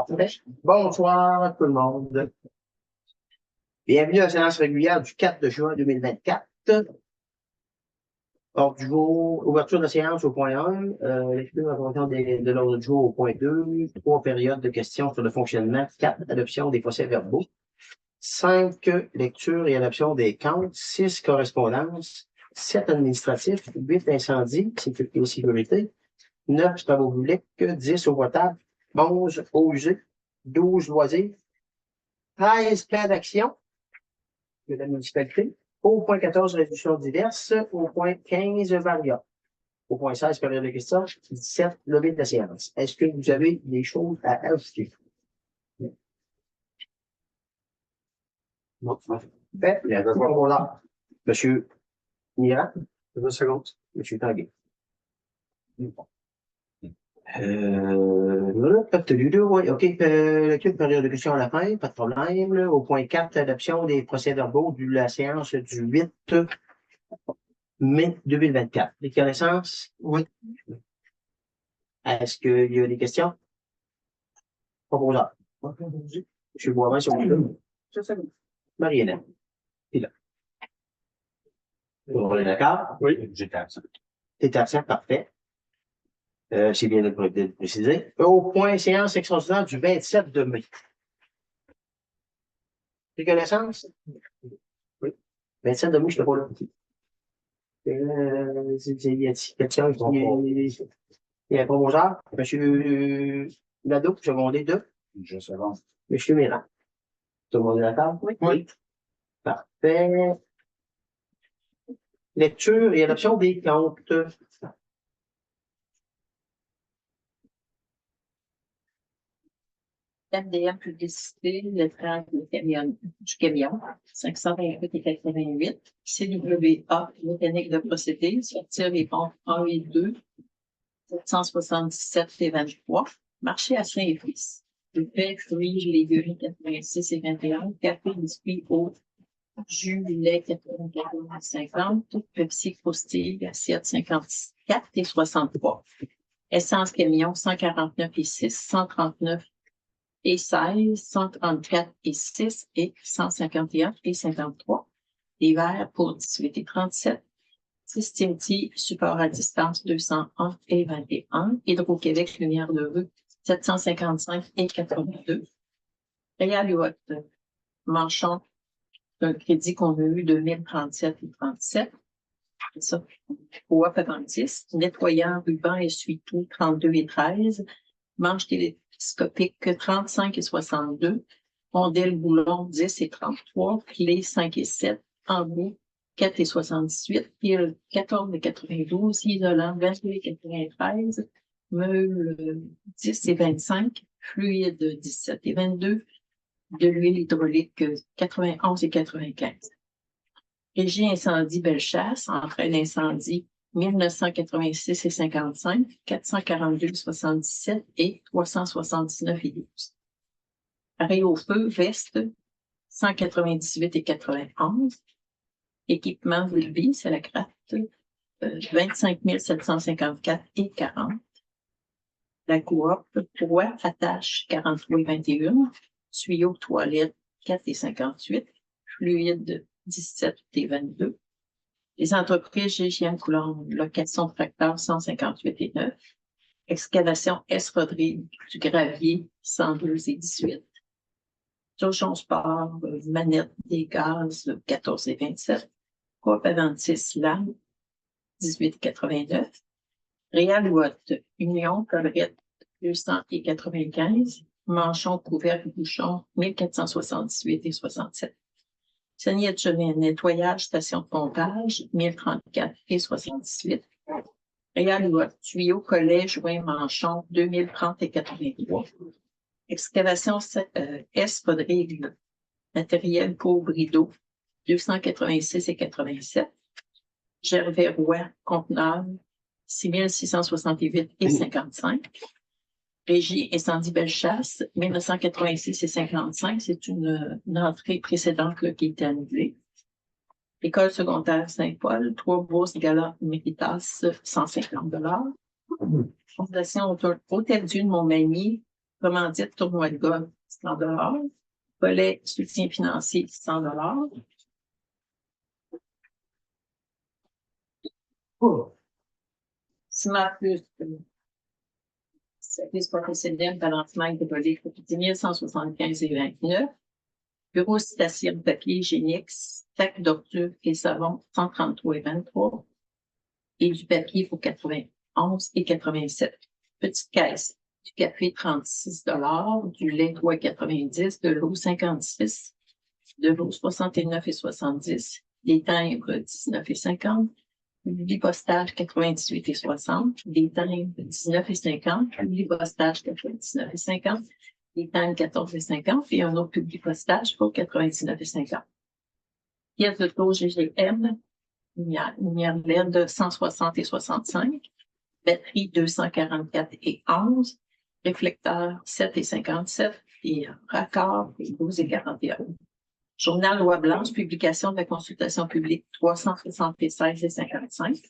Parfait. Bonsoir tout le monde. Bienvenue à la séance régulière du 4 juin 2024. Ordre du jour, ouverture de la séance au point 1, lecture de l'ordre du jour au point 2, 3 périodes de questions sur le fonctionnement, 4 adoption des procès-verbaux, 5 lecture et adoption des comptes, 6 correspondances, 7 administratifs, 8 incendies, sécurité, 9 travaux publics, 10 au potable, 11 eaux usées, 12 loisirs, 13 plans d'action de la municipalité. Au point 14, résolutions diverses. Au point 15, variables. Au point 16, période de questions. 17, levée de la séance. Est-ce que vous avez des choses à ajouter? Non. Fait, Monsieur Mira. 2 secondes. Monsieur Tanguay. OK. Lecture de période de questions à la fin, pas de problème. Au point 4, adoption des procès-verbaux de la séance du 8 mai 2024. Les connaissances? Oui. Est-ce qu'il y a des questions? Proposeur. M. Boivin, sur le Marie-Hélène. Et là. On est d'accord? Oui, j'étais absent. T'es absent, parfait. C'est bien de le préciser. Au point séance extraordinaire du 27 de mai. Les connaissances? Oui. 27 de mai, je ne sais pas là. Il y a quelqu'un qui est un proposeur. M. Nadeau, secondé 2. Je sais pas. M. Mirand. Tout le monde est d'accord? Oui. Parfait. Lecture et adoption des comptes. MDM Publicité, le train du camion, 528,88. CWA, mécanique de procédé, sortir les pompes 1 et 2, 777,23. Marché à Saint-Fils. Le pain, fruits, légumes, 86,21. Café, biscuits, eau, jus, lait, 94,50. Pepsi, croustille, assiette, 54,63. Essence camion, 149,6. 139 et 16, 134 et 6 et 151 et 53. Les verts pour 18 et 37. Systemti, support à distance 201 et 21. Hydro-Québec, lumière de rue 755 et 82. Réal Huot, Manchon, un crédit qu'on a eu de 1037 et 37. C'est ça. OAP Adventiste, nettoyant, ruban, essuie-tout 32 et 13. Manche télescopique 35 et 62, rondelle boulon 10 et 33, clé 5 et 7, embout 4 et 78, pile 14 et 92, isolant 22 et 93, meule 10 et 25, fluide 17 et 22, de l'huile hydraulique 91 et 95. Régie incendie Bellechasse, entraîne incendie 1986 et 55, 442, 77 et 379 et 12. Arrêt au feu, veste, 198 et 91. Équipement Vulby, c'est la cratte, 25 754 et 40. La coop, poids, attache, 43 et 21. Tuyau, toilette, 4 et 58. Fluide, 17 et 22. Les entreprises GGM Coulombe, location de tracteurs 158 et 9. Excavation S. Rodrigue du gravier 102 et 18. Turgeon Sport, manette des gaz 14 et 27. Coop Aventis Lame 18 et 89. Réal Ouot, Union Collerette 200 et 95. Manchon Couvercle Bouchon 1478 et 67. Seigneur de chemin, nettoyage, station de pompage, 1034 et 78. Réal Ouot, tuyau, collet, joint, manchon, 2030 et 83. Excavation S. Rodrigue, matériel pour rideau, 286 et 87. Gervais Roy, conteneur, 6668 et 55. Régie incendie Bellechasse, 1986 et 55. C'est une entrée précédente là, qui a été annulée. École secondaire Saint-Paul, 3 bourses Gala Méritas, 150 $. Fondation Hôtel Dieu de Montmagny, Commandite, tournoi de golf, 100 $. Volet soutien financier, 100 $. Oh. Smart Plus, service professionnel, balancement de volets, 10 175,29 $. Bureau, citation, papier hygiénique, sac d'ordures et savon, 133,23 $. Et du papier pour 91,87 $. Petite caisse, du café, 36 $, du lait, 3,90 $, de l'eau, 56 $, de l'eau, 69,70 $, des timbres, 19,50 $, du lipostage, 98,60 $, des timbres, 19,50 $, du lipostage, 99,50 $, des timbres, 14,50 $, et un autre publipostage pour 99,50 $. Pièce de taux GGM, lumière LED, 160,65 $, batterie 244,11 $, réflecteur 7,57 $, et raccord 12,41 $. Journal Loi Blanche, publication de la consultation publique 376,55 $.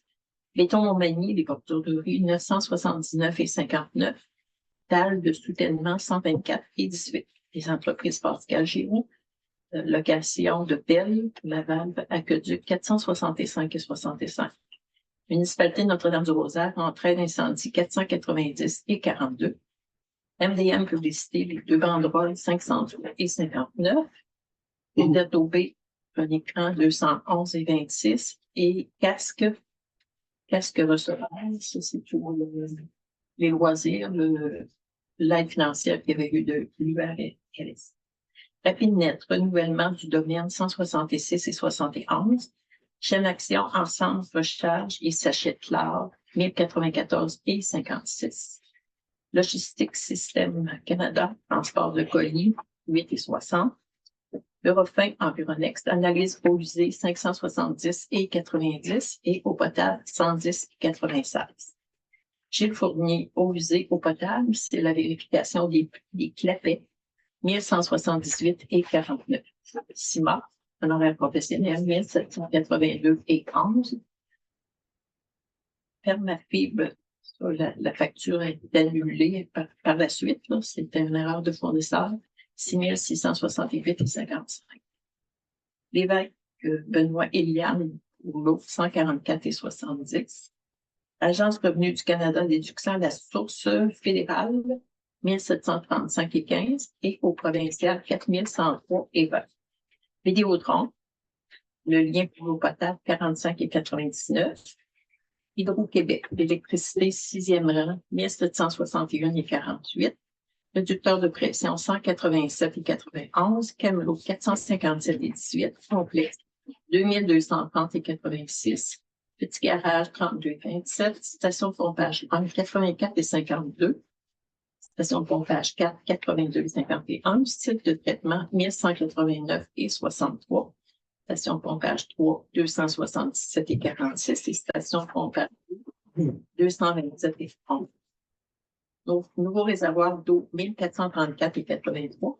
Béton Montmagny, les porteurs de rue 979,59 $. Dalle de soutènement 124,18 $. Les entreprises Pascal Giroux, location de pelle, la valve aqueduc 465,65 $. Municipalité Notre-Dame-du-Rosaire, entraide incendie 490,42 $. MDM Publicité, les deux banderoles 503,59 $. Lunette OB, un écran 211,26 $. Et casque receveur, ça c'est pour les loisirs, l'aide financière qu'il y avait eu de l'URLS. Rapidnet, renouvellement du domaine 166,71 $. Chaîne Action, ensemble, recharge et sachet Clare, 1094,56 $. Logistique Système Canada, transport de colis, 8,60 $. Eurofin, Environext, analyse eau usée, 570,90 $. Et eau potable, 110,96 $. Gilles Fournier, eau usée, eau potable, c'est la vérification des clapets, 1178,49 $. CIMA, honoraire professionnel, 1782,11 $. Permafibre, la facture est annulée par la suite, c'était une erreur de fournisseur, 6668,55 $. L'évêque Benoît Eliane, pour l'eau, 144,70 $. Agence Revenu du Canada, déduction à la source fédérale, 1735,15 $. Et au provincial, 4103,20 $. Vidéotron, le lien pour l'eau potable, 45,99 $. Hydro-Québec, l'électricité, 6e rang, 1761,48 $. Réducteur de pression, 187,91 $. Camelot, 457,18 $. Complexe, 2230,86 $. Petit garage, 32,27 $. Station de pompage, entre 84 et 52 $. Station de pompage 4, 82,51 $. Style de traitement, 1189,63 $. Station de pompage 3, 277,46 $. Et station de pompage 227,30 $. Donc, nouveau réservoir d'eau, 1434,83 $.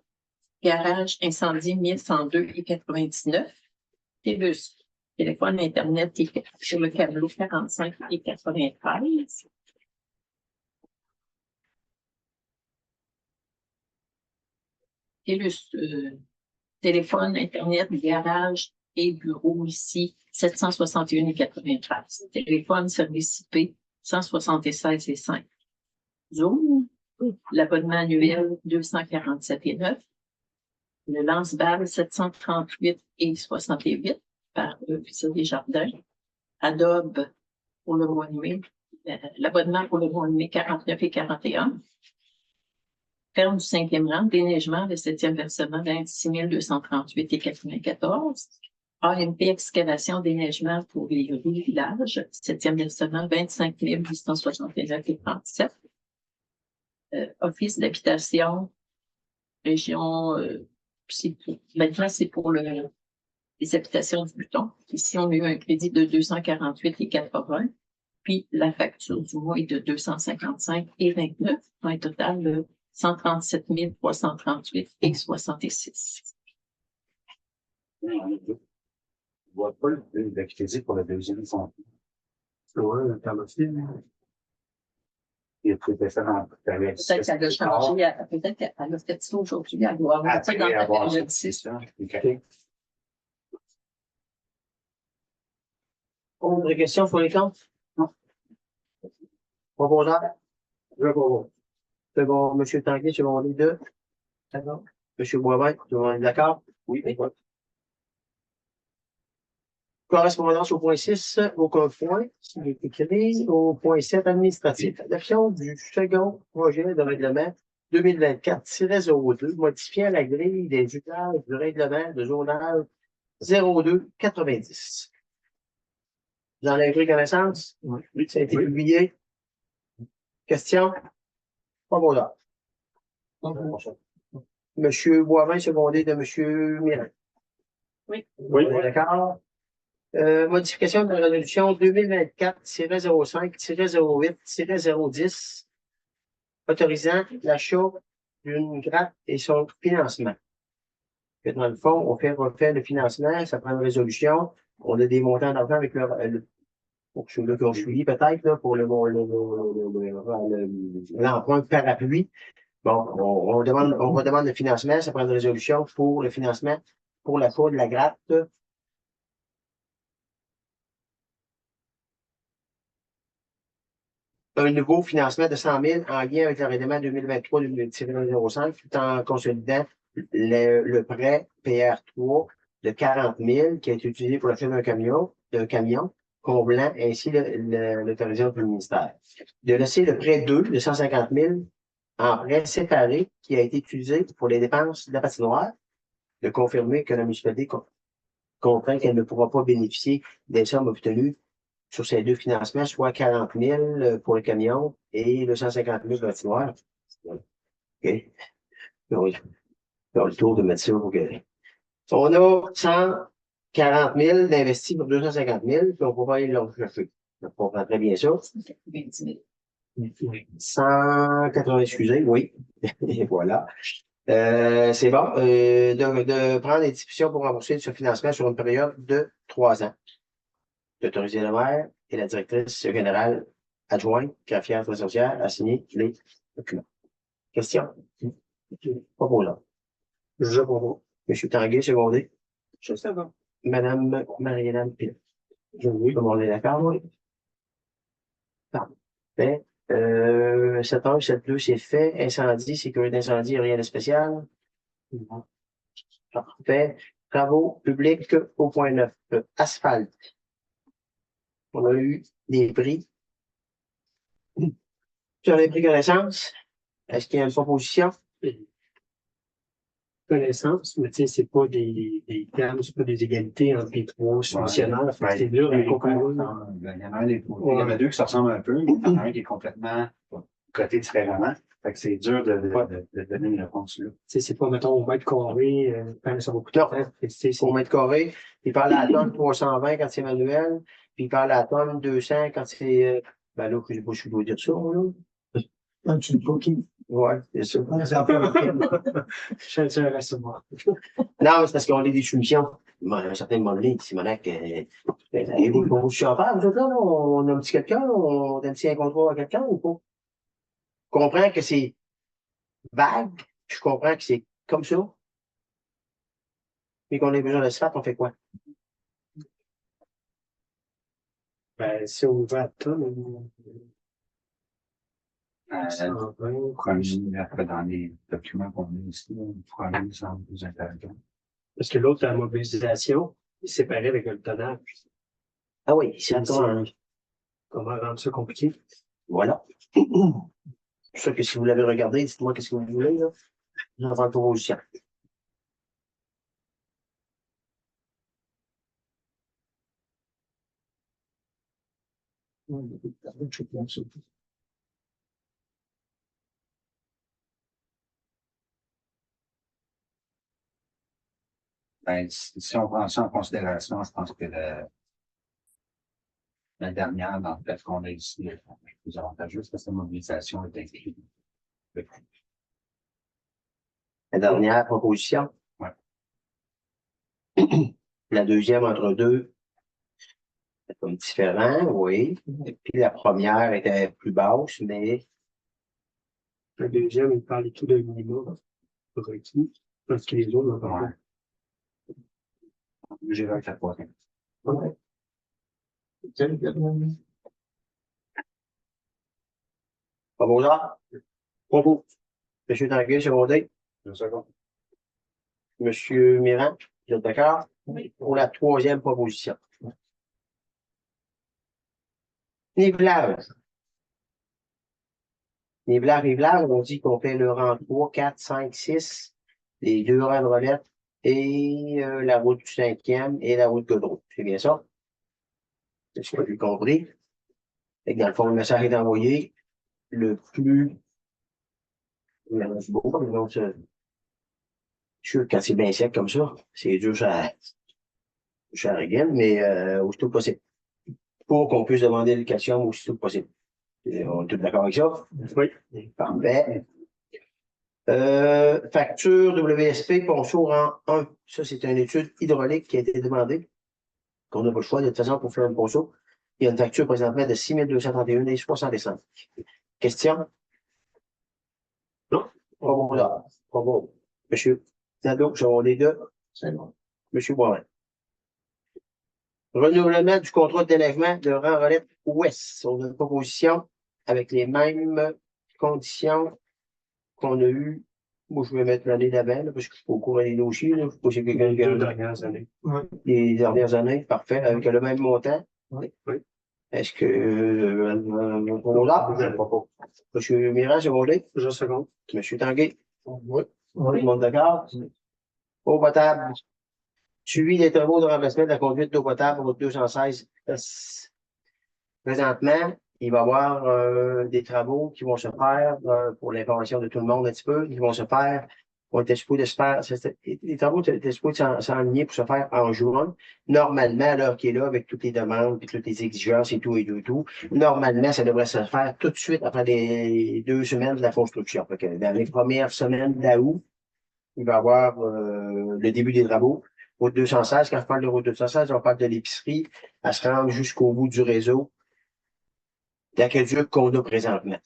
Garage incendie, 1102,99 $. Télus, téléphone Internet sur le câbleau, 45,93 $. Télus, téléphone, Internet, garage et bureau ici, 761,93 $. Téléphone, service IP, 176,5 $. Zoom, l'abonnement annuel, 247,9 $. Le lance-balle, 738,68 $ par Officier des Jardins. Adobe pour le mois de mai, l'abonnement pour le mois de mai, 49,41 $. Ferme du 5e rang, déneigement, le 7e versement, 26 238,94 $. AMP excavation, déneigement pour les rues du village, 7e versement, 25 869,37 $. Office d'habitation, région, maintenant c'est pour les habitations du Buton. Ici, on a eu un crédit de 248,80 $. Puis la facture du mois est de 255,29 $, un total de 137 338,66 $. Je vois pas le crédit pour la deuxième fonds. Ouais, alternative. C'était ça dans Peut-être qu'elle a changé, peut-être qu'elle a fait ça aujourd'hui, elle doit avoir ça dans Après la avoir période c'est 6. ça. OK. Autre question sur les comptes? Non. Proposeur? Je vais voir. C'est bon, M. Tanguay, secondaire 2. D'accord. M. Boivin, tout le monde est d'accord? Oui. Correspondance au point 6, aucun point. Il est écrit au point 7, administratif. Adoption du second projet de règlement 2024-02, modifiant la grille des usages du règlement de zonage 02-90. Vous en avez pris connaissance? Oui. Ça a été publié. Question? Pas bon là. Monsieur Boivin, secondé de Monsieur Mirin. Oui. Oui. D'accord. Modification de la résolution 2024-05-08-010 autorisant l'achat d'une gratte et son financement. Que dans le fond, on refait le financement, ça prend une résolution, on a des montants d'argent avec pour ceux-là qui ont suivi peut-être, là, pour l'emprunt parapluie. Bon, on redemande le financement, ça prend une résolution pour le financement pour l'achat de la gratte. Un nouveau financement de 100 000 en lien avec le règlement 2023-05, tout en consolidant le prêt PR3 de 40 000 qui a été utilisé pour l'achat d'un camion, comblant ainsi l'autorisation du ministère. De laisser le prêt 2 de 150 000 en prêt séparé qui a été utilisé pour les dépenses de la patinoire, de confirmer que la municipalité comprend qu'elle ne pourra pas bénéficier des sommes obtenues sur ces deux financements, soit 40 000 pour le camion et le 150 000 pour la patinoire. OK. Donc, on a le tour de mettre ça pour que. On a 140 000 d'investis pour 250 000, puis on va aller le chercher. On comprend très bien ça. 20 000. 180, excusez, oui. Et voilà. C'est bon. De prendre des discussions pour rembourser ce financement sur une période de 3 ans. D'autoriser le maire et la directrice générale adjointe, greffière très sociale, à signer les documents. Question? Pas pour là. Je propose. Monsieur Tanguay, secondé. Je sais pas. Madame Marie-Hélène Pille. Oui. Tout le monde est d'accord, oui? Parfait. 7-1, 7-2, c'est fait. Incendie, sécurité d'incendie, rien de spécial. Non. Parfait. Travaux publics au point 9. Asphalte. On a eu des prix. J'en ai pris connaissance. Est-ce qu'il y a une proposition? Connaissance, mais tu sais, c'est pas des termes, c'est pas des égalités entre les trois soumissionnaires. C'est dur à comparer. Il y en a deux qui se ressemblent un peu, mais il y en a un qui est complètement coté différemment. Fait que c'est dur de donner une réponse là. Tu sais, c'est pas, mettons, au mètre carré, ça va coûter. Au mètre carré, il parle à la tonne 320 quand c'est manuel, puis il parle à la tonne 200 quand c'est. Ben là, je sais pas si je dois dire ça, là. Ah, tu ne pas qui? Ouais, c'est ça. C'est un peu je tiens à recevoir. Non, c'est parce qu'on a des soumissions. À un certain moment donné, Simonac, avez-vous une proposition à faire? Vous autres, là, on a un petit quelqu'un, on donne un contrat à quelqu'un ou pas? Je comprends que c'est vague, je comprends que c'est comme ça. Mais qu'on a besoin de se faire, on fait quoi? Ben, si on va à tonne, Après, dans les documents qu'on a ici, on fera un exemple plus intéressant. parce que l'autre, la mobilisation, est séparée avec le tonnage. Ah oui, c'est encore Comment rendre ça compliqué? Voilà. C'est pour ça que si vous l'avez regardé, dites-moi qu'est-ce que vous voulez, là. J'en prends une proposition. Ben, si on prend ça en considération, je pense que la dernière, dans le fait qu'on a ici, est plus avantageuse parce que la mobilisation est incluse. La dernière proposition. Ouais. La deuxième entre deux, c'est comme différent, oui. Et puis la première était plus basse, mais Le deuxième, il parle tout de minimum requis, parce que les autres n'ont pas. Ouais. J'ai avec la troisième. Ouais. Pas beau là? Pas beau. Monsieur Tanguay, secondé. 2 secondes. Monsieur Mirand, vous êtes d'accord? Oui. Pour la troisième proposition. Nivelage. Nivelage, on dit qu'on fait le rang 3, 4, 5, 6, les deux rangs de relève et la route du 5e et la route Godreau. C'est bien ça? C'est ce que j'ai compris. Et dans le fond, le message est envoyé le plus. C'est beau, donc, je suis sûr que quand c'est bien sec comme ça, c'est dur, ça regaine, mais aussitôt que possible. Pour qu'on puisse demander le calcium aussitôt que possible. On est tous d'accord avec ça? Oui. Parfait. Facture WSP Ponceau rang 1. Ça, c'est une étude hydraulique qui a été demandée. Qu'on n'a pas le choix. De toute façon, pour faire un Ponceau, il y a une facture présentement de 6 231,65. Question? Non? Pas bon là. Pas bon. Monsieur Nadeau, j'en les deux. C'est bon. Monsieur Boivin. Renouvellement du contrat de déneigement de rang relève ouest. On a une proposition avec les mêmes conditions qu'on a eues. Moi, je vais mettre l'année d'avant, là, parce que je suis pas au courant des dossiers. Là. Je sais pas si quelqu'un Les qui a 2 dernières années. Oui. les dernières années. Parfait. Avec le même montant. Oui. Oui. Est-ce que on l'a? Monsieur Mirand, c'est volé? Je seconde. Monsieur Tanguay? Oui. Tout le monde d'accord? Eau potable. Suivi des travaux de remplacement de la conduite d'eau potable route 216. Présentement, il va y avoir des travaux qui vont se faire pour l'information de tout le monde un petit peu. Ils vont se faire, vont être supposés de se faire. Les travaux étaient supposés s'enligner pour se faire en juin. Normalement, à l'heure qui est là, avec toutes les demandes et toutes les exigences et tout et tout et tout, normalement, ça devrait se faire tout de suite après les 2 semaines de la construction. Fait que dans les premières semaines d'août, il va y avoir le début des travaux. Route 216, quand je parle de route 216, on parle de l'épicerie, à se rendre jusqu'au bout du réseau d'aqueduc qu'on a présentement.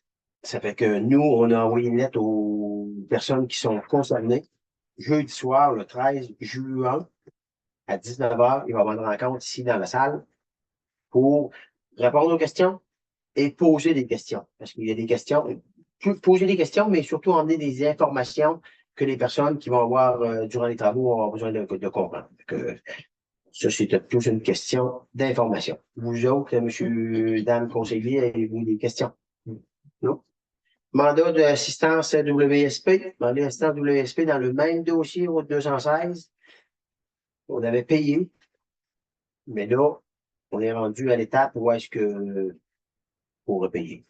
Ça fait que nous, on a envoyé une lettre aux personnes qui sont concernées. Jeudi soir, le 13 juin, à 19h, il va y avoir une rencontre ici dans la salle pour répondre aux questions et poser des questions. Parce qu'il y a des questions, poser des questions, mais surtout emmener des informations que les personnes qui vont avoir durant les travaux ont besoin de comprendre. Que, ça, c'est tous une question d'information. Vous autres, monsieur, dame conseiller, avez-vous des questions? Non? Mandat d'assistance WSP. Mandat d'assistance WSP dans le même dossier, route 216. On avait payé. Mais là, on est rendu à l'étape où est-ce que pour repayer.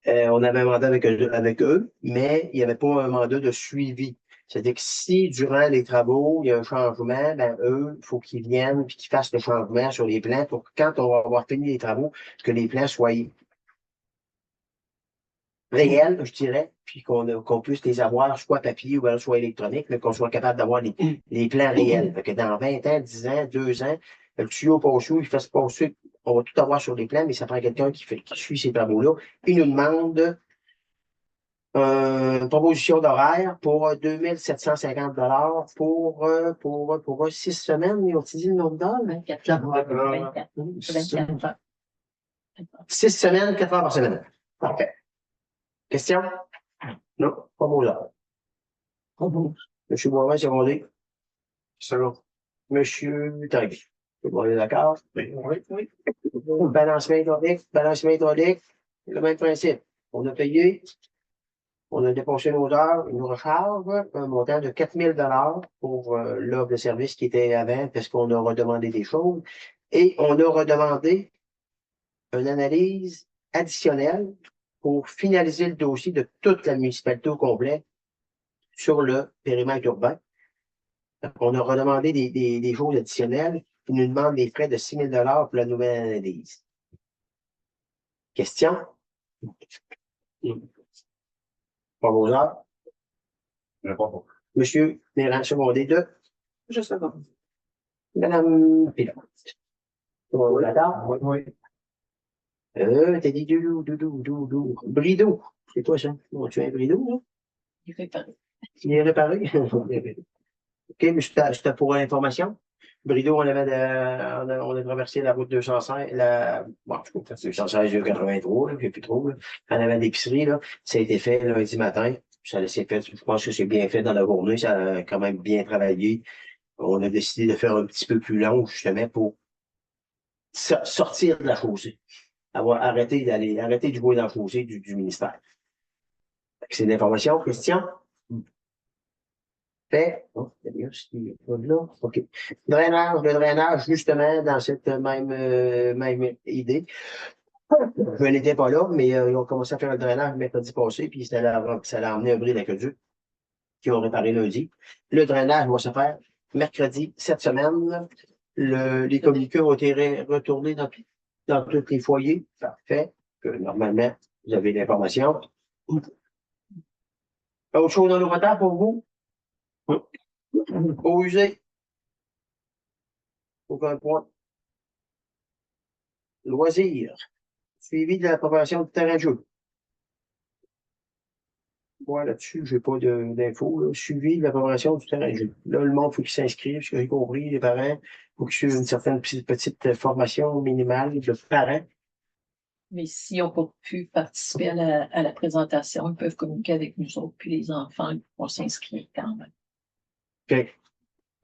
On avait un mandat avec eux, mais il n'y avait pas un mandat de suivi. C'est-à-dire que si, durant les travaux, il y a un changement, ben eux, il faut qu'ils viennent et qu'ils fassent le changement sur les plans pour que quand on va avoir fini les travaux, que les plans soient réels, je dirais, puis qu'on puisse les avoir soit papier ou soit électronique, mais qu'on soit capable d'avoir les plans réels. Fait que dans 20 ans, 10 ans, 2 ans, le tuyau Ponceau, il fait se passer, on va tout avoir sur les plans, mais ça prend quelqu'un qui suit ces travaux-là. Il nous demande une proposition d'horaire pour 2750 pour 6 semaines. Ils ont dit le nombre d'heures? 24 heures. 24 heures. 6 semaines, 4 heures par semaine. Parfait. Question? Non, pas beau là. Pas beau. Monsieur Boivin, secondé. Second. Monsieur Tanguy. On est d'accord? Oui. Oui. Balancement hydraulique, le même principe. On a payé, on a dépensé nos heures, ils nous rechargent un montant de 4 000 pour l'offre de service qui était avant, parce qu'on a redemandé des choses. Et on a redemandé une analyse additionnelle pour finaliser le dossier de toute la municipalité au complet sur le périmètre urbain. On a redemandé des choses additionnelles. Ils nous demandent des frais de 6 000 pour la nouvelle analyse. Question? Pas vos heures? Réponds pas. Monsieur Méran, secondé de? Je sais pas. Madame Pilote. D'accord? Oui. T'as dit doudou. Brideau. C'est quoi ça? Tu as un brideau, là? Il fait pareil. Il est réparé? OK, mais c'était pour l'information. Brideau, on a traversé la route 205, bon, je sais pas, 216, 283, là, j'ai plus trop, là. En avant l'épicerie, là. Ça a été fait lundi matin. Ça s'est fait, je pense que c'est bien fait dans la journée. Ça a quand même bien travaillé. On a décidé de faire un petit peu plus long, justement, pour sortir de la chaussée. Arrêter de jouer dans la chaussée du ministère. C'est l'information. Question? Fait. Oh, d'ailleurs, c'est pas là. OK. Le drainage, justement, dans cette même idée. Je n'étais pas là, mais ils ont commencé à faire le drainage mercredi passé, puis ça a emmené un bris d'aqueduc qui ont réparé lundi. Le drainage va se faire mercredi cette semaine. Les communiqués ont été retournés dans tous les foyers. Parfait. Que normalement, vous avez l'information. Autre chose dans le retard pour vous? Eau usée. Aucun point. Loisirs. Suivi de l'approbation du terrain de jeu. Moi, là-dessus, je n'ai pas d'infos. Suivi de l'approbation du terrain de jeu. Là, le monde, il faut qu'il s'inscrive, ce que j'ai compris, les parents. Il faut qu'ils suivent une certaine petite formation minimale de parents. Mais s'ils n'ont pas pu participer à la présentation, ils peuvent communiquer avec nous autres, puis les enfants vont s'inscrire quand même. OK.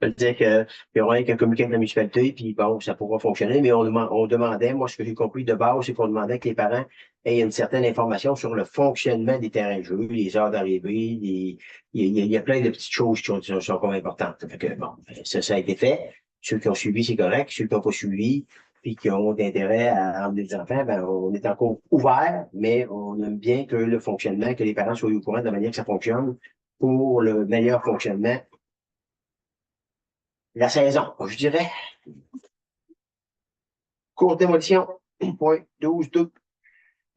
Ça veut dire qu'il y aura qu'un communiqué avec la municipalité, puis bon, ça pourra fonctionner, mais on demandait, moi, ce que j'ai compris de base, c'est qu'on demandait que les parents aient une certaine information sur le fonctionnement des terrains de jeu, les heures d'arrivée, il y a plein de petites choses qui sont comme importantes. Fait que, bon, ça a été fait. Ceux qui ont suivi, c'est correct. Ceux qui n'ont pas suivi, puis qui ont d'intérêt à emmener des enfants, ben, on est encore ouvert, mais on aime bien que le fonctionnement, que les parents soient au courant de la manière que ça fonctionne pour le meilleur fonctionnement la saison, je dirais. Cours de démolition, point 12-2.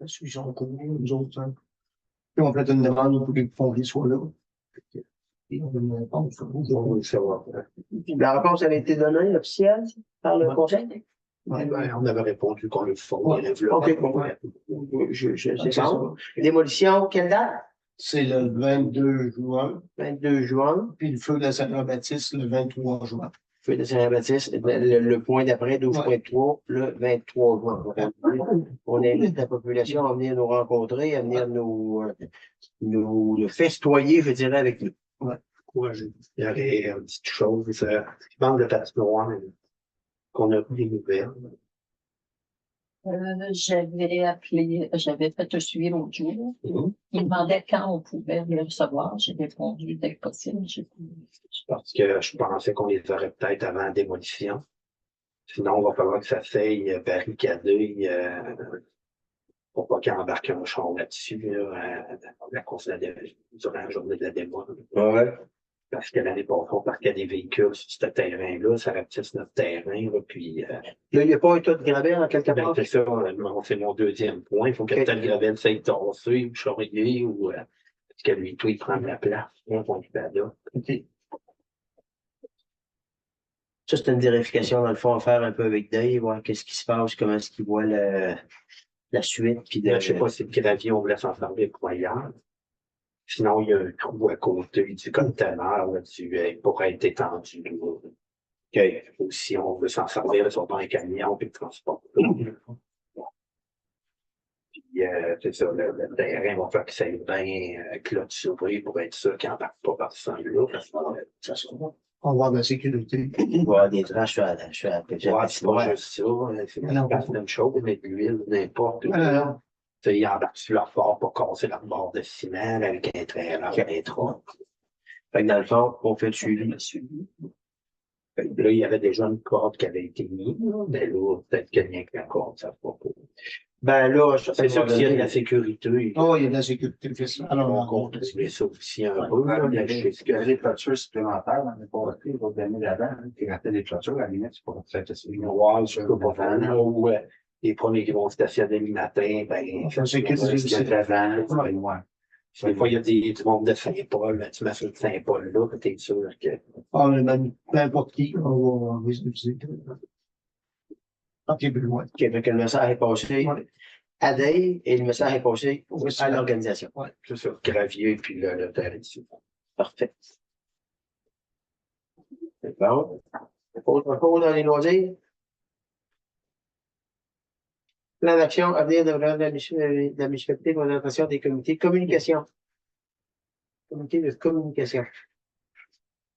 Ils sont connus, nous autres. Hein. Puis on fait une demande pour que les pompiers soient là. Et on donne une réponse. On veut le savoir. La réponse avait été donnée officielle par le conseil. Ouais, ben, on avait répondu qu'on le fond. OK, bon, c'est ça. Démolition, quelle date? C'est le 22 juin. 22 juin. Puis le feu de la Saint-Jean-Baptiste le 23 juin. Feu de Saint-Baptiste, le point d'après, 12.3, le 23 juin. On invite la population à venir nous rencontrer, à venir nous festoyer, je dirais, avec nous. Ouais, courageux. Il y aurait une petite chose, qui manque de patinoire, qu'on a pris des nouvelles. J'avais fait un suivi l'autre jour. Il demandait quand on pouvait les recevoir. J'ai répondu dès que possible. Parce que je pensais qu'on les aurait peut-être avant la démolition. Sinon, il va falloir que ça s'aille barricadé pour pas qu'il embarque un char là-dessus, la course durant la journée de la démo. Ouais. Parce que l'année passée, on parquait des véhicules sur ce terrain-là, ça rapetisse notre terrain, là, puis... Là, il n'y a pas un tas de gravel en quelque part? C'est ça, c'est mon deuxième point. Il faut que le tas de gravel s'aille tasser ou charrier ou parce que lui, tout, il prend de la place. On va là. OK. Ça, c'est une vérification, dans le fond, à faire un peu avec Dave, voir qu'est-ce qui se passe, comment est-ce qu'il voit la suite. Puis Je ne sais pas si le gravier, on voulait s'en servir pour ailleurs. Sinon, il y a un trou à côté du conteneur, pour être étendu. Okay. Ou si on veut s'en servir, sur un camion, puis le transport. Puis, c'est ça, le terrain va faire que ça aille bien clôturé pour être sûr qu'il n'embarque pas par ce là parce que ça sera bon. On va avoir de la sécurité. Il va y avoir des traces sur la c'est pas juste ça. C'est la même chose, mais de l'huile, n'importe où. Il embarque sur leur bord pour casser leur bord de ciment avec un trailer, un tronc. Fait que dans le fond, on fait le suivi. Là, il y avait déjà une corde qui avait été mise. Mais là, peut-être qu'il n'y a que la corde, ça ne va pas. Ben là, c'est sûr qu'il y a de la sécurité. Oh, il y a de la sécurité. Alors, on compte ça aussi un peu. Il y a des clôtures supplémentaires dans les portées, il va donner là-dedans, qui rattaient des clôtures, à la limite, c'est pour faire ce miroir sur le bord. Ou les premiers qui vont stationner le matin, ben, ça sécurise Il y a de l'avant, c'est pas loin. Des fois, il y a du monde de Saint-Paul, tu mets sur le Saint-Paul là, t'es sûr que. Ah, mais même, peu importe qui, on va les visiter. OK, plus loin. OK, fait que le message est passé. à Dave et le message est passé à l'organisation. Ouais. C'est ça, gravier, puis le terrain dessus. Parfait. C'est bon. Autre chose dans les loisirs. Plan d'action à venir de la municipalité pour l'orientation des comités. Communication. Comité de communication.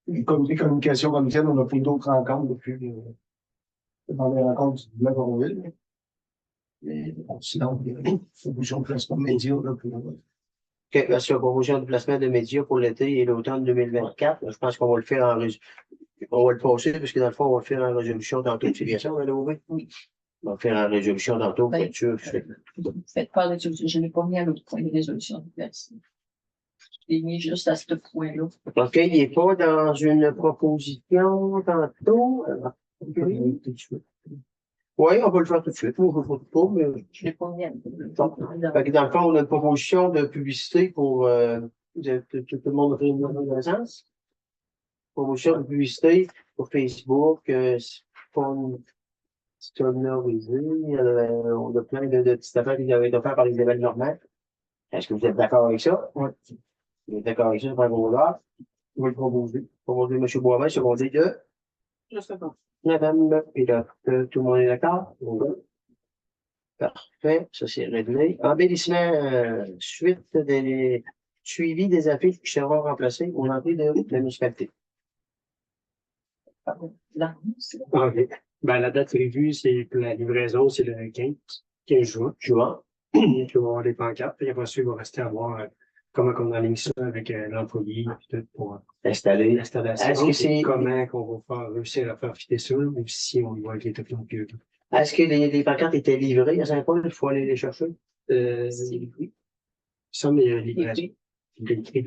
Le comité de communication comme tel, on a fait d'autres rencontres depuis dans les rencontres du Lac Auroville. Mais bon, sinon, il y a une proposition de placement média là, pour Sur la promotion de placement de médias pour l'été et l'automne 2024. Je pense qu'on va le faire on va le passer, parce que dans le fond, on va le faire en résolution tantôt. C'est bien ça, on va l'ouvrir? Oui. On va le faire en résolution tantôt, pour être sûr. Faites pas de résolution. Je n'ai pas mis à l'autre point de résolution de personne. Je l'ai mis juste à ce point-là. OK, il n'est pas dans une proposition tantôt. Oui, on va le faire tout de suite. Moi, je ne veux pas, mais. Je l'ai pas mis à Fait que dans le fond, on a une proposition de publicité pour tout le monde fait une connaissance. Promotion de publicité pour Facebook, sonorisé. On a plein de petites affaires qui avaient été faites par Isabelle Normand. Est-ce que vous êtes d'accord avec ça? Oui. Vous êtes d'accord avec ça, c'est un gros lot. On va le proposer. Proposer M. Boivin, secondé de. Je sais pas. Madame Pilote. Tout le monde est d'accord? Oui. Parfait, ça c'est réglé. Embellissement, suite des suivi des affiches qui seront remplacées au entrée de la municipalité. Là, OK. Ben, la date prévue, c'est que la livraison, c'est le 15 juin. Juin. Il va y avoir des pancartes, puis après ça, il va rester à voir comment on aligne ça avec l'employé, puis tout pour Installé. l'installation. Est-ce que c'est. Comment qu'on va réussir à faire fitter ça, ou si on y va avec les technologies. Est-ce que les pancartes étaient livrées à Saint-Paul? Il faut aller les chercher? Oui. Ça, mais livraison.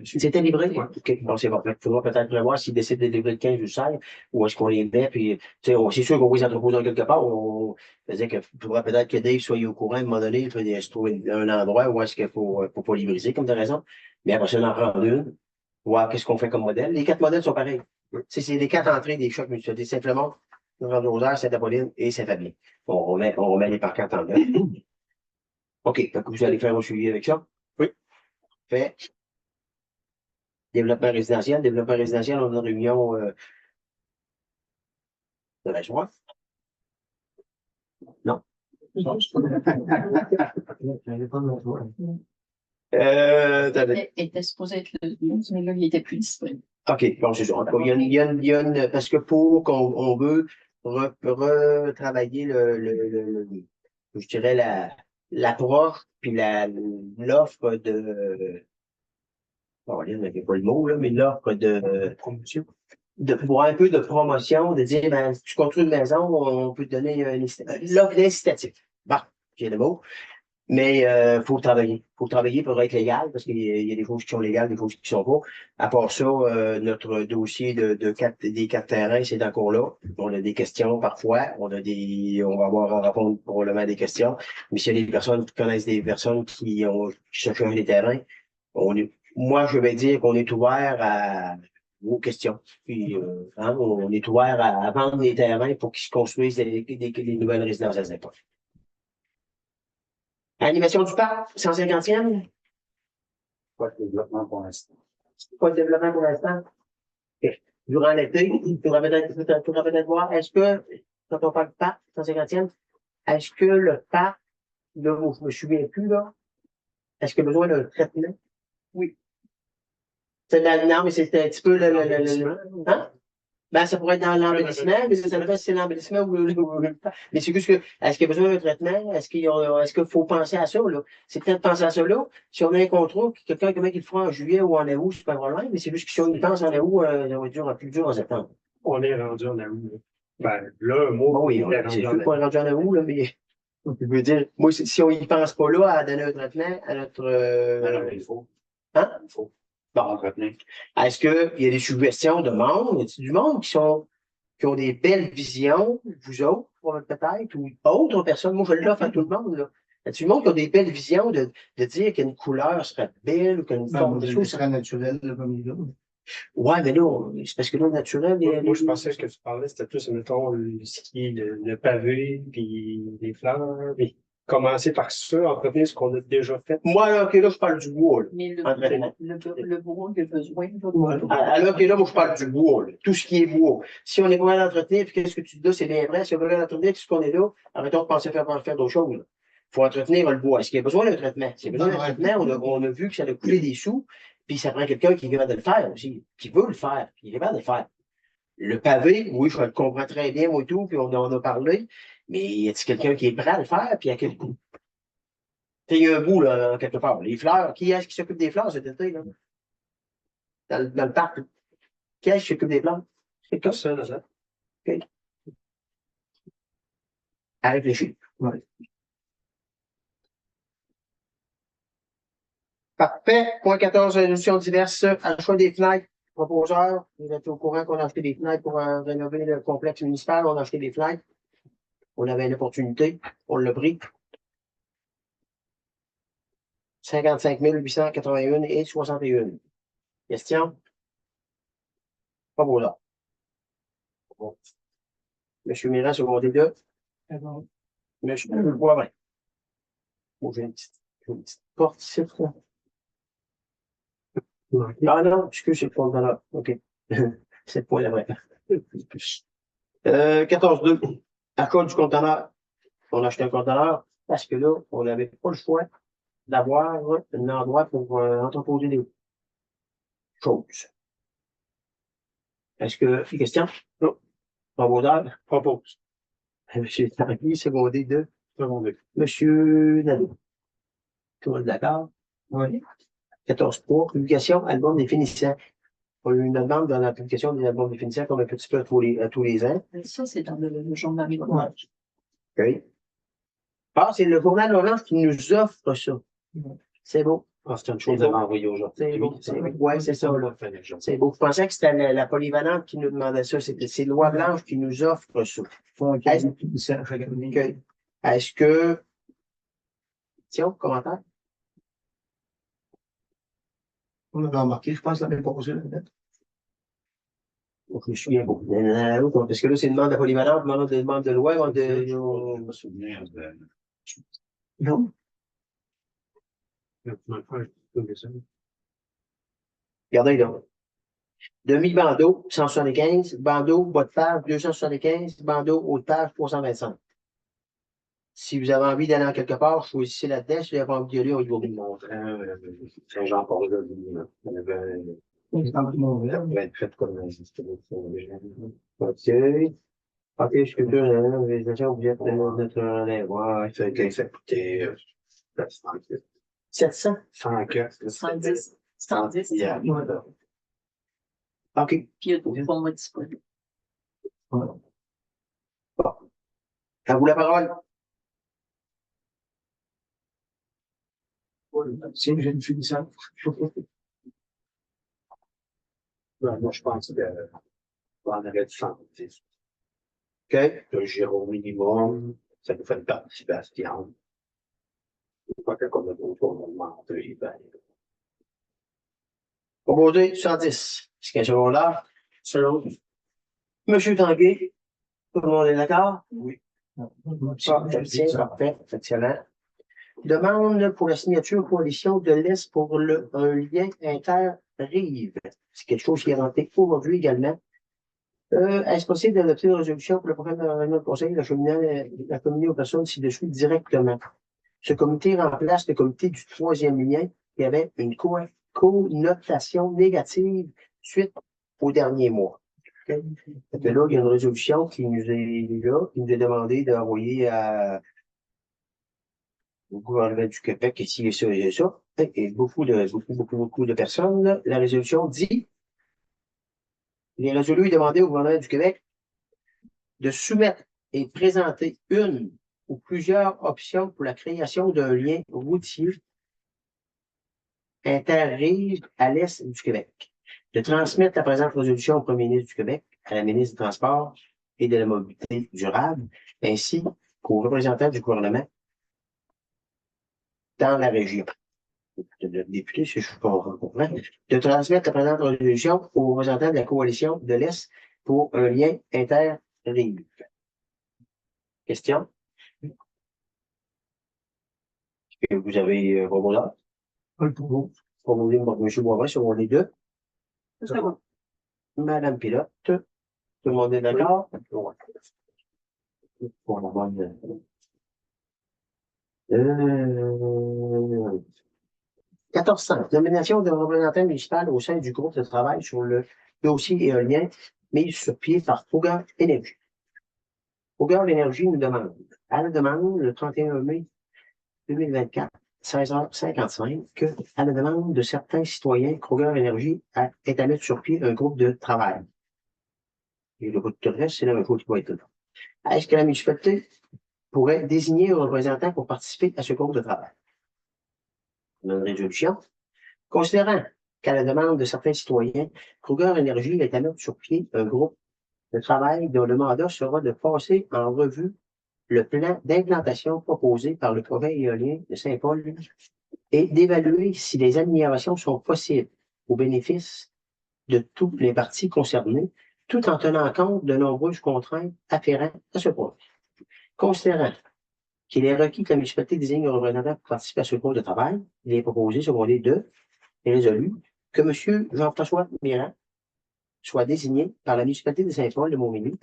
C'était livré? Ouais. OK. Bon, c'est bon. Il faudra peut-être prévoir s'ils décident de livrer le 15 ou le 16, où est-ce qu'on les met, puis, tu sais, c'est sûr qu'on va les entreposer quelque part. On faisait que, il faudra peut-être que Dave soit au courant à un moment donné, il faut se trouver un endroit où est-ce qu'il faut pas livrer, comme tu as raison. Mais après ça, on en prend une. Voir qu'est-ce qu'on fait comme modèle. Les 4 modèles sont pareils. C'est les 4 entrées des chocs mutualisés. Simplement, Randoseur, Saint-Apolline et Saint-Fabien. On remet les pancartes en deux. OK. Donc, vous allez faire un suivi avec ça? Oui. Fait. Développement résidentiel. Développement résidentiel, on a une réunion de la joie. Non. était supposé être le 12, mais là, il était plus disponible. OK, bon, c'est ça. Il y a une, parce que pour qu'on veut retravailler je dirais l'approche, puis l'offre de, bon, il n'y a pas le mot, là, mais l'offre de promotion. Pour un peu de promotion, de dire, ben, tu construis une maison, on peut te donner l'offre d'incitatif. Bon, j'ai le mot. Mais faut travailler. Faut travailler pour être légal, parce qu'il y a des choses qui sont légales, des choses qui ne sont pas. À part ça, notre dossier des 4 terrains, c'est encore là. On a des questions parfois. On va avoir à répondre probablement à des questions. Mais s'il y a des personnes qui connaissent des personnes qui cherchent des terrains, moi, je vais dire qu'on est ouvert aux questions. Puis, on est ouvert à vendre des terrains pour qu'ils se construisent des nouvelles résidences à Saint-Paul. Animation du parc, 150e? Pas de développement pour l'instant. Pas de développement pour l'instant? Okay. Durant l'été, il faudra peut-être voir, est-ce que, quand on parle de parc, 150e, est-ce que le parc, là, je me souviens plus, là, est-ce qu'il a besoin d'un traitement? Oui. Non, mais c'est un petit peu hein? Ben, ça pourrait être dans l'embellissement, mais ça dépend si c'est l'embellissement ou mais c'est juste que, est-ce qu'il y a besoin d'un traitement? Est-ce qu'il faut penser à ça, là? C'est peut-être penser à ça, là. Si on a un contrat, quelqu'un, comment il le fera en juillet ou en août, c'est pas un problème, mais c'est juste que si on y pense en août, ça va être plus dur en septembre. On est rendu en août. Ben, là, moi, oui, c'est sûr qu'on est rendu en août, là, mais, je veux dire, moi, si on y pense pas là, à donner un traitement à notre, Alors, il faut. Hein? Il faut. Bon. Entretenir. Est-ce qu'il y a des suggestions de monde? Y a du monde qui ont des belles visions, vous autres, peut-être, ou autres personnes? Moi, je l'offre à tout le monde, là. Y a du monde qui a des belles visions de dire qu'une couleur serait belle ou qu'une forme de chose serait naturelle, comme il est. Ouais, mais là, c'est parce que là, naturel. Moi, je pensais que ce que tu parlais, c'était plus, mettons, le ski, le pavé, puis les fleurs, puis commencer par ça, entretenir ce qu'on a déjà fait. Moi, là, OK, là, je parle du bois, là. Mais Entraînement. le bourreau, il a besoin de Alors que là, moi, je parle du bois, là. Tout ce qui est bois. Si on est pas à l'entretenir, puis qu'est-ce que tu dis là, c'est bien vrai. Si on veut l'entretenir, tout ce qu'on est là, arrêtons de penser faire d'autres choses. Il faut entretenir le bois. Est-ce qu'il y a besoin d'un traitement? S'il y a besoin d'un traitement, on a vu que ça a coûté des sous, puis ça prend quelqu'un qui est capable de le faire aussi, qui veut le faire, puis qui est capable de le faire. Le pavé, oui, je le comprends très bien, moi et tout, puis on en a parlé, mais y a-t-il quelqu'un qui est prêt à le faire, puis à quel coût? Il y a un bout, là, quelque part. Les fleurs, qui est-ce qui s'occupe des fleurs cet été, là? Dans le parc, là? Qui est-ce qui s'occupe des plantes? C'est comme ça, là, ça. OK. À réfléchir. Ouais. Parfait. Point 14, résolution diverse. Achat des fenêtres. Proposeur, vous êtes au courant qu'on a acheté des fenêtres pour rénover le complexe municipal. On a acheté des fenêtres. On avait une opportunité. On l'a pris. 55 881 et 61. Question? Proposeur. Bon. Monsieur Mirand, secondaire 2. Monsieur Boivin. Bon, j'ai une petite porte ici, là. Ah non, excuse, c'est le point de là. OK. C'est le point là, vrai. 14.2. Achat du conteneur. On a acheté un conteneur parce que là, on n'avait pas le choix d'avoir un endroit pour entreposer des choses. Est-ce que, question? Non. Proposeur? Propose. Monsieur Tanguy, secondé 2. Secondé. Monsieur Nadeau. Tout le monde d'accord? Oui. 14.3. Publication, album définissant. On a eu une demande dans la publication des albums définissants comme un petit peu à tous les ans. Ça, c'est dans le journal. OK. Ah, c'est le journal Orange qui nous offre ça. C'est beau. Ah, c'est une chose à m'envoyer aujourd'hui. C'est beau. Oui, c'est ça. C'est beau. Je pensais que c'était la polyvalente qui nous demandait ça. C'est Loi Blanche qui nous offre ça. Est-ce que. Tiens, commentaire? On avait remarqué, je pense, l'année passée, peut-être. Je me souviens beaucoup. Parce que là, c'est une demande de polyvalente, une demande de loi. Je me souviens de. Non. Regardez là. Demi-bandeau, 175. Bandeau, bas de page, 275. Bandeau, haut de page, 325. Si vous avez envie d'aller en quelque part, choisissez là-dedans. Si vous n'avez pas envie d'y aller, on y va vous le montrer. Saint-Jean-Paul, on avait être fait comme un OK. OK, sculpture, réalisation, objet, notre ouais, ça coûtait 700. 100. 110. 110. Yeah. OK. Puis il y a d'autres formats disponibles. Bon. À vous la parole. C'est j'ai une finissante. Moi, je pense qu'on aurait du 110. OK. Le giro au minimum, ça nous fait une participation. Pas qu'on a d'autres, on augmente les ben. Proposé 110. C'est qu'un secondaire. Selon Monsieur Tanguay. Tout le monde est d'accord? Oui. Parfait. Excellent. Demande pour la signature coalition de l'Est pour un lien inter-rive. C'est quelque chose qui est rentré aujourd'hui également. Est-ce possible d'adopter une résolution pour le programme de réunion de conseil la communier aux personnes ci-dessus directement? Ce comité remplace le comité du troisième lien qui avait une connotation négative suite au dernier mois. Okay? Là, il y a une résolution qui nous est demandé d'envoyer au gouvernement du Québec, ici et ça et ça, et beaucoup de personnes. La résolution dit, il est résolu et demandé au gouvernement du Québec de soumettre et présenter une ou plusieurs options pour la création d'un lien routier interrive à l'est du Québec. De transmettre la présente résolution au premier ministre du Québec, à la ministre du Transport et de la Mobilité durable, ainsi qu'aux représentants du gouvernement dans la région. Le député, si je comprends, de transmettre la présente résolution aux représentants de la coalition de l'Est pour un lien interrive. Question? Et vous avez proposé, Un pour l'autre. proposé par M. Boivin sur les deux. C'est bon. Madame Pilote, tout le monde est d'accord? Ouais. Pour la bonne. 1400. Nomination de représentant municipal au sein du groupe de travail sur le dossier éolien mis sur pied par Fougas Énergie. Fougas Énergie nous demande, à la demande, le 31 mai 2024, 16h55, que, à la demande de certains citoyens, Kruger Énergie est à mettre sur pied un groupe de travail. Et le groupe de reste, c'est la même chose qui va être là. Est-ce que la municipalité pourrait désigner un représentant pour participer à ce groupe de travail? Une résolution. Considérant qu'à la demande de certains citoyens, Kruger Énergie est à mettre sur pied un groupe de travail dont le mandat sera de passer en revue le plan d'implantation proposé par le projet éolien de Saint-Paul et d'évaluer si les améliorations sont possibles au bénéfice de toutes les parties concernées, tout en tenant compte de nombreuses contraintes afférentes à ce projet. Considérant qu'il est requis que la municipalité désigne un représentant pour participer à ce groupe de travail, il est proposé, secondé 2, et résolu, que M. Jean-François Mirand soit désigné par la municipalité de Saint-Paul de Montmagny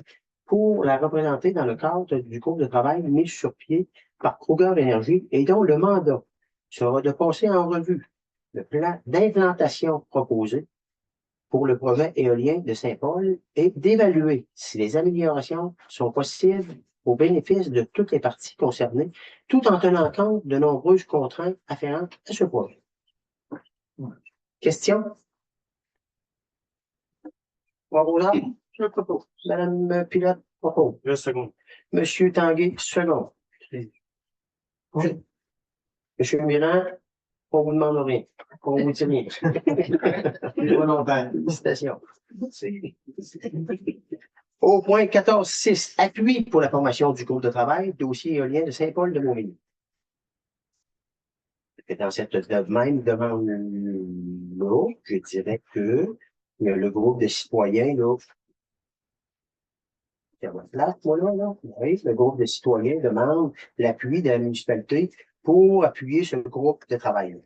pour la représenter dans le cadre du groupe de travail mis sur pied par Kruger Énergie et dont le mandat sera de passer en revue le plan d'implantation proposé pour le projet éolien de Saint-Paul et d'évaluer si les améliorations sont possibles au bénéfice de toutes les parties concernées, tout en tenant compte de nombreuses contraintes afférentes à ce projet. Question? Roland, je propose. Madame Pilote propose. Deux secondes. Monsieur Tanguay, second. Oui. Monsieur Mirand, on vous demande rien. On vous dit rien. Félicitations. Au point 14.6, appui pour la formation du groupe de travail, dossier éolien de Saint-Paul de Montmagny. Dans cette même demande-là, je dirais que le groupe de citoyens, là, oui, le groupe de citoyens demande l'appui de la municipalité pour appuyer ce groupe de travail.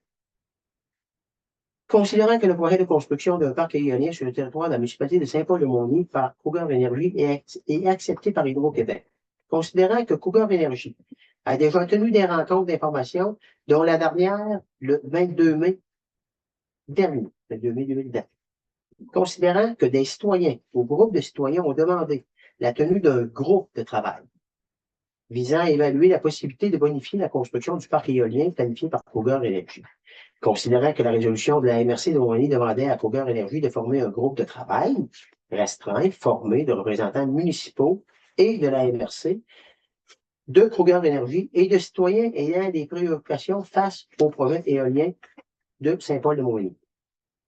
Considérant que le projet de construction d'un parc éolien sur le territoire de la municipalité de Saint-Paul-de-Montmagny par Kruger Énergie est accepté par Hydro-Québec. Considérant que Kruger Énergie a déjà tenu des rencontres d'information, dont la dernière le 22 mai dernier, le 22 mai 2020. Considérant que des citoyens ou groupes de citoyens ont demandé la tenue d'un groupe de travail visant à évaluer la possibilité de bonifier la construction du parc éolien planifié par Kruger Énergie. Considérant que la résolution de la MRC de Montmagny demandait à Kruger Énergie de former un groupe de travail restreint formé de représentants municipaux et de la MRC, de Kruger Énergie et de citoyens ayant des préoccupations face au projet éolien de Saint-Paul-de-Montmagny.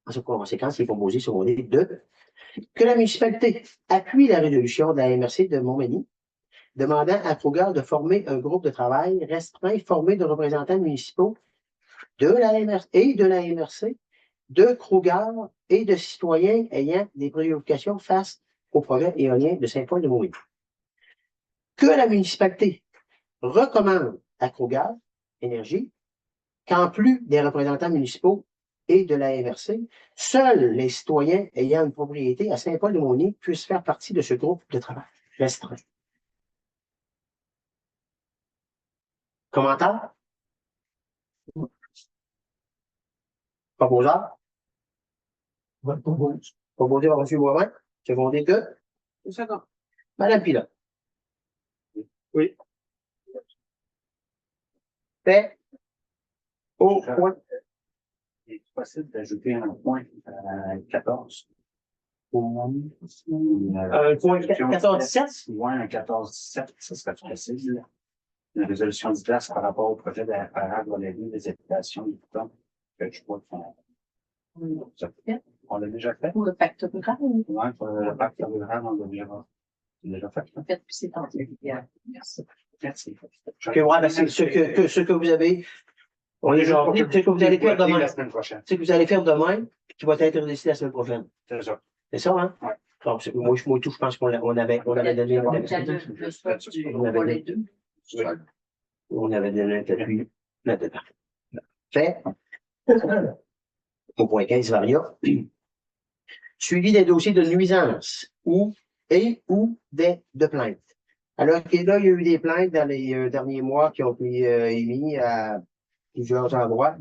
En conséquence, il est proposé sur Montmagny de que la municipalité appuie la résolution de la MRC de Montmagny demandant à Kruger de former un groupe de travail restreint formé de représentants municipaux de la MRC et de la MRC, de Kruger et de citoyens ayant des préoccupations face au projet éolien de Saint-Paul-de-Montmagny. Que la municipalité recommande à Kruger Énergie qu'en plus des représentants municipaux et de la MRC, seuls les citoyens ayant une propriété à Saint-Paul-de-Montmagny puissent faire partie de ce groupe de travail restreint. Commentaire? Proposeur? Proposé par M. Boivin, secondé de? Second. Madame Pilote. Oui. Fait au point. Est-il possible d'ajouter un point 14? Point 14.7? Oui, un 14.7, ça serait possible. Une résolution diverse par rapport au projet d'appareil relatif des habitations du temps que je vois qu'on on l'a déjà fait. Pour le pacte rural. Oui, pour le pacte rural, on l'a déjà fait. En fait, puis c'est en Merci. Merci. Que, ouais, c'est ce que vous avez. On est genre, ce que vous allez faire demain. La semaine prochaine. Ce que vous allez faire demain, qui va être décidé la semaine prochaine. C'est ça. C'est ça, hein? Ouais. Donc, moi, tout, je pense qu'on avait donné. Le volet 2. On avait donné un appui. Là-dedans. Fait. Au point 15, varia. Suivi des dossiers de nuisance ou de plaintes. Alors que là, il y a eu des plaintes dans les derniers mois qui ont été émis à plusieurs endroits.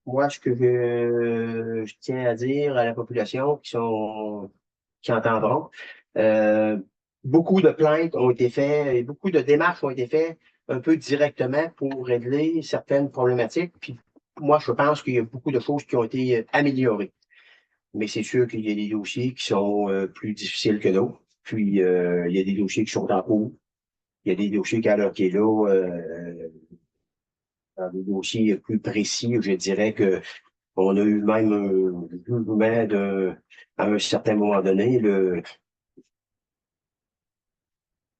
Moi, ce que je tiens à dire à la population qui entendront, beaucoup de plaintes ont été faites et beaucoup de démarches ont été faites un peu directement pour régler certaines problématiques. Puis moi, je pense qu'il y a beaucoup de choses qui ont été améliorées. Mais c'est sûr qu'il y a des dossiers qui sont plus difficiles que d'autres. Puis il y a des dossiers qui sont en cours. Il y a des dossiers qu'à l'heure qui est là, dans des dossiers plus précis, je dirais que on a eu même un jugement à un certain moment donné, le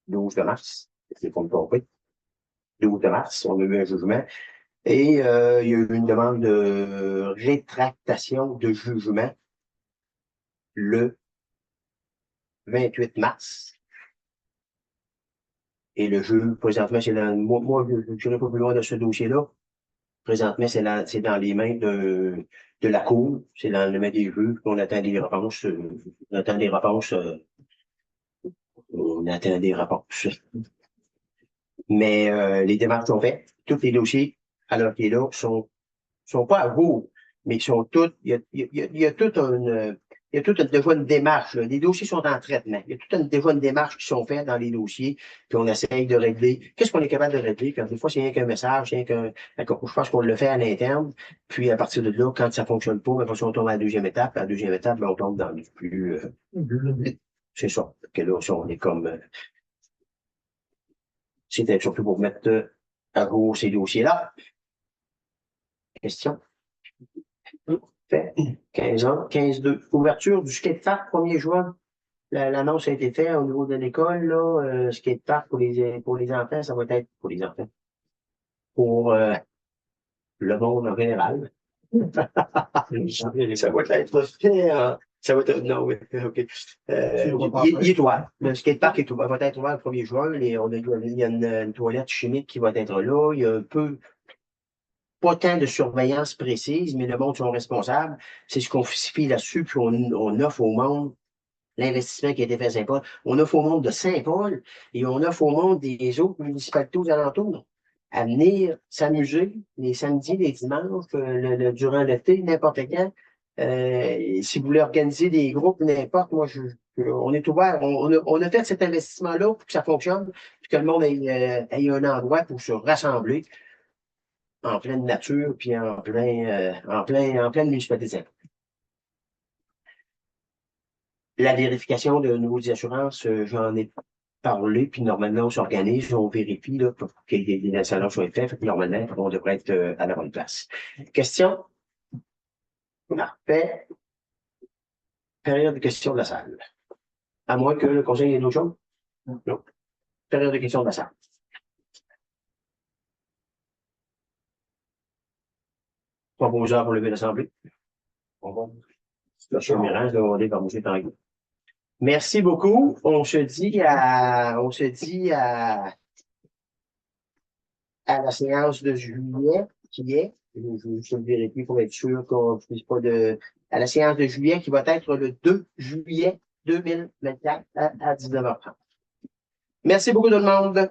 12 de mars, c'est pour me tromper. 12 de mars, on a eu un jugement. Et il y a eu une demande de rétractation de jugement le 28 mars. Et le juge, présentement, c'est dans, moi, je n'irai pas plus loin de ce dossier-là. Présentement, c'est dans les mains de la Cour, c'est dans les mains des juges, on attend des réponses, on attend des réponses, on attend des réponses. Mais les démarches sont faites, tous les dossiers, alors qu'ils sont pas à jour, mais ils sont tous, il y a toute déjà une démarche, là. Les dossiers sont en traitement. Il y a déjà une démarche qui sont faites dans les dossiers, puis on essaye de régler. Qu'est-ce qu'on est capable de régler? Quand des fois, c'est rien qu'un message, rien qu'un. Je pense qu'on le fait à l'interne, puis à partir de là, quand ça fonctionne pas, ben, on tombe à la deuxième étape. À la deuxième étape, ben, on tombe dans le plus. C'est ça. Que là, on est comme. C'était surtout pour mettre à jour ces dossiers-là. Question? Fait 15 ans, 15-2. Ouverture du skatepark 1er juin. L'annonce a été faite au niveau de l'école, là. Skatepark pour les enfants, ça va être pour les enfants. Pour le monde en général. Ça va être fait. Ça va être. Non, oui, OK. Il est ouvert. Le skatepark va être ouvert le 1er juin. Il y a une toilette chimique qui va être là. Il y a un peu. Pas tant de surveillance précise, mais le monde sont responsables. C'est ce qu'on fie là-dessus, puis on offre au monde l'investissement qui a été fait à Saint-Paul. On offre au monde de Saint-Paul et on offre au monde des autres municipalités aux alentours à venir s'amuser les samedis, les dimanches, durant l'été, n'importe quand. Si vous voulez organiser des groupes, n'importe, on est ouvert. On a fait cet investissement-là pour que ça fonctionne, puis que le monde ait un endroit pour se rassembler en pleine nature, puis en pleine municipalité. La vérification de nouveaux assurances, j'en ai parlé, puis normalement, on s'organise, on vérifie là, pour que les assurances soient faites. Puis normalement, on devrait être à la bonne place. Question? Parfait. Période de questions de la salle. À moins que le conseil ait d'autres choses? Non. Période de questions de la salle. 3 heures pour lever l'Assemblée. On va. M. Mirage, demandé par M. Tanguy. Merci beaucoup. On se dit à la séance de juillet qui est, je le vérifie pour être sûr qu'on ne puisse pas à la séance de juillet qui va être le 2 juillet 2024 à 19h30. Merci beaucoup tout le monde.